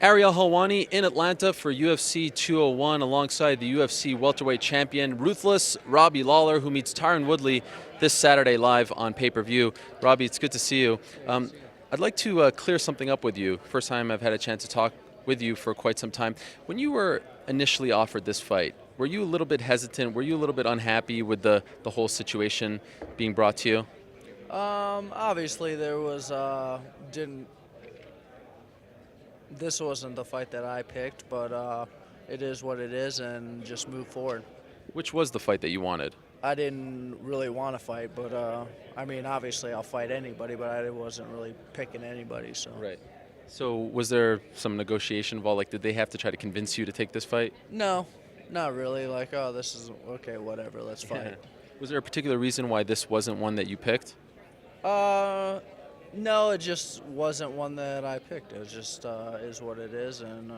Ariel Helwani in Atlanta for UFC 201 alongside the UFC welterweight champion, ruthless Robbie Lawler, who meets Tyron Woodley this Saturday live on pay-per-view. Robbie, it's good to see you. I'd like to clear something up with you. First time I've had a chance to talk with you for quite some time. When you were initially offered this fight, were you a little bit hesitant? Were you a little bit unhappy with the whole situation being brought to you? Obviously there was didn't this wasn't the fight that I picked, but it is what it is, and just move forward. Which was the fight that you wanted? I didn't really want to fight, but I mean, obviously I'll fight anybody, but I wasn't really picking anybody. So Right. So was there some negotiation involved? Like, did they have to try to convince you to take this fight? no, not really. Like, oh, this is okay, whatever, let's fight. Was there a particular reason why this wasn't one that you picked? Uh, no, it just wasn't one that I picked. It was just is what it is, and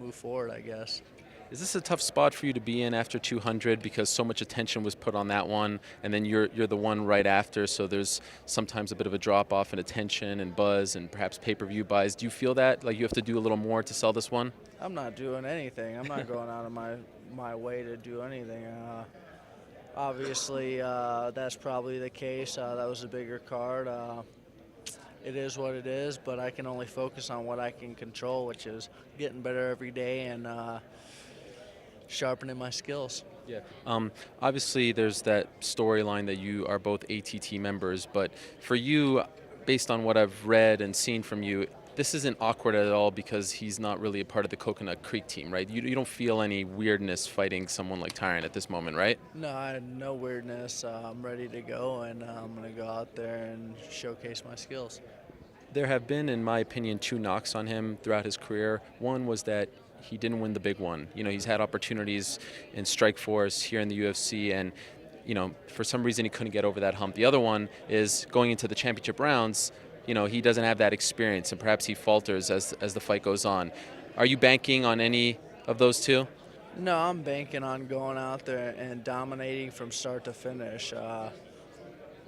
move forward, I guess. Is this a tough spot for you to be in after 200 because so much attention was put on that one, and then you're the one right after, so there's sometimes a bit of a drop off in attention and buzz and perhaps pay-per-view buys. Do you feel that like you have to do a little more to sell this one? I'm not doing anything. I'm not going out of my way to do anything. Obviously, that's probably the case. That was a bigger card. It is what it is, but I can only focus on what I can control, which is getting better every day and sharpening my skills. Yeah. Obviously, there's that storyline that you are both ATT members, but for you, based on what I've read and seen from you, this isn't awkward at all because he's not really a part of the Coconut Creek team, right? You don't feel any weirdness fighting someone like Tyron at this moment, right? No, I had no weirdness. I'm ready to go, and I'm going to go out there and showcase my skills. There have been, in my opinion, two knocks on him throughout his career. One was that he didn't win the big one. You know, he's had opportunities in Strikeforce here in the UFC, and for some reason he couldn't get over that hump. The other one is going into the championship rounds. He doesn't have that experience, and perhaps he falters as the fight goes on. Are you banking on any of those two? No, I'm banking on going out there and dominating from start to finish.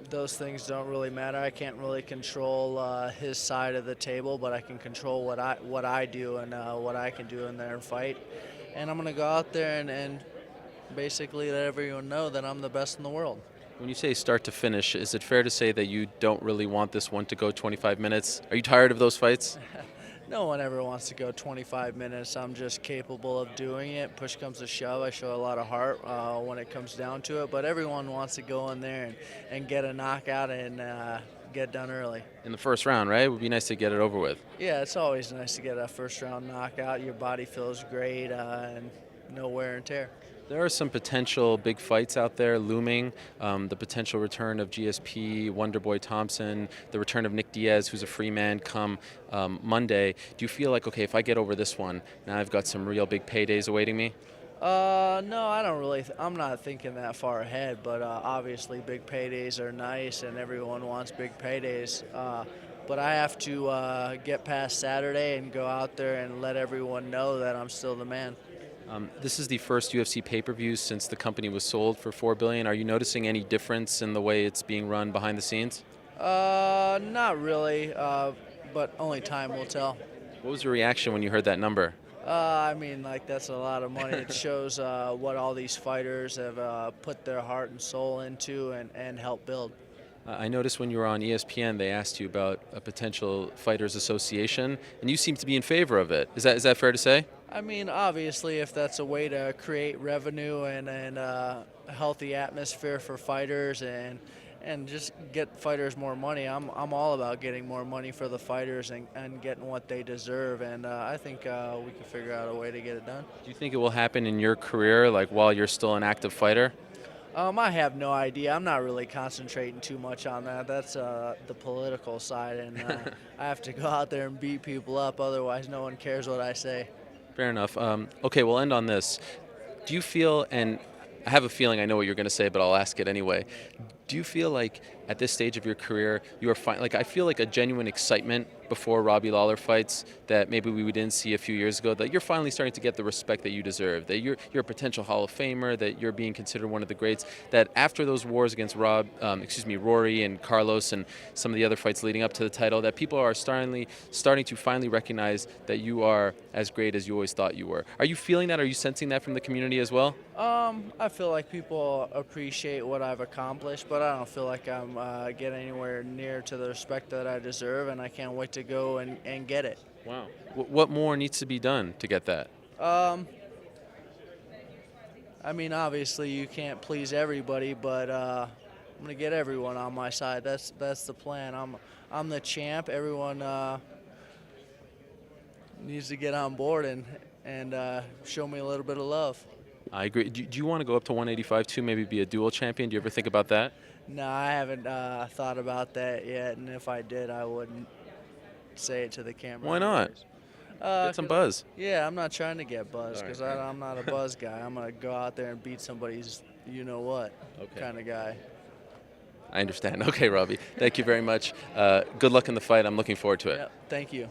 Those things don't really matter. I can't really control his side of the table, but I can control what I do and what I can do in there and fight. And I'm going to go out there and basically let everyone know that I'm the best in the world. When you say start to finish, is it fair to say that you don't really want this one to go 25 minutes? Are you tired of those fights? No one ever wants to go 25 minutes. I'm just capable of doing it. Push comes to shove. I show a lot of heart when it comes down to it. But everyone wants to go in there and get a knockout and get done early. In the first round, right? It would be nice to get it over with. Yeah, it's always nice to get a first-round knockout. Your body feels great and no wear and tear. There are some potential big fights out there looming. The potential return of GSP, Wonderboy Thompson, the return of Nick Diaz, who's a free man, come Monday. Do you feel like, okay, if I get over this one, now I've got some real big paydays awaiting me? No, I don't really. I'm not thinking that far ahead, but obviously big paydays are nice, and everyone wants big paydays. But I have to get past Saturday and go out there and let everyone know that I'm still the man. This is the first UFC pay-per-view since the company was sold for $4 billion. Are you noticing any difference in the way it's being run behind the scenes? Not really, but only time will tell. What was your reaction when you heard that number? I mean, like, that's a lot of money. It shows what all these fighters have put their heart and soul into and helped build. I noticed when you were on ESPN, they asked you about a potential fighters association, and you seem to be in favor of it. Is that fair to say? I mean, obviously, if that's a way to create revenue and a healthy atmosphere for fighters and just get fighters more money, I'm all about getting more money for the fighters and getting what they deserve. And I think we can figure out a way to get it done. Do you think it will happen in your career, like while you're still an active fighter? I have no idea. I'm not really concentrating too much on that. That's the political side, and I have to go out there and beat people up. Otherwise, no one cares what I say. Fair enough. Okay, we'll end on this. Do you feel, and I have a feeling I know what you're going to say, but I'll ask it anyway. Do you feel like at this stage of your career, you are like I feel like a genuine excitement before Robbie Lawler fights that maybe we didn't see a few years ago, that you're finally starting to get the respect that you deserve, that you're a potential Hall of Famer, that you're being considered one of the greats, that after those wars against Rory and Carlos and some of the other fights leading up to the title, that people are starting to finally recognize that you are as great as you always thought you were. Are you feeling that? Are you sensing that from the community as well? I feel like people appreciate what I've accomplished, but I don't feel like I'm getting anywhere near to the respect that I deserve, and I can't wait to go and get it. Wow. What more needs to be done to get that? I mean, obviously you can't please everybody, but I'm gonna get everyone on my side. That's the plan. I'm the champ. Everyone needs to get on board and show me a little bit of love. I agree. Do you want to go up to 185 too? Maybe be a dual champion? Do you ever think about that? No, I haven't thought about that yet, and if I did, I wouldn't say it to the camera. Why not? Get some buzz. Yeah, I'm not trying to get buzz because right. I'm not a buzz guy. I'm gonna go out there and beat somebody's you-know-what kind of guy. I understand. Okay, Robbie. Thank you very much. Good luck in the fight. I'm looking forward to it. Yep, thank you.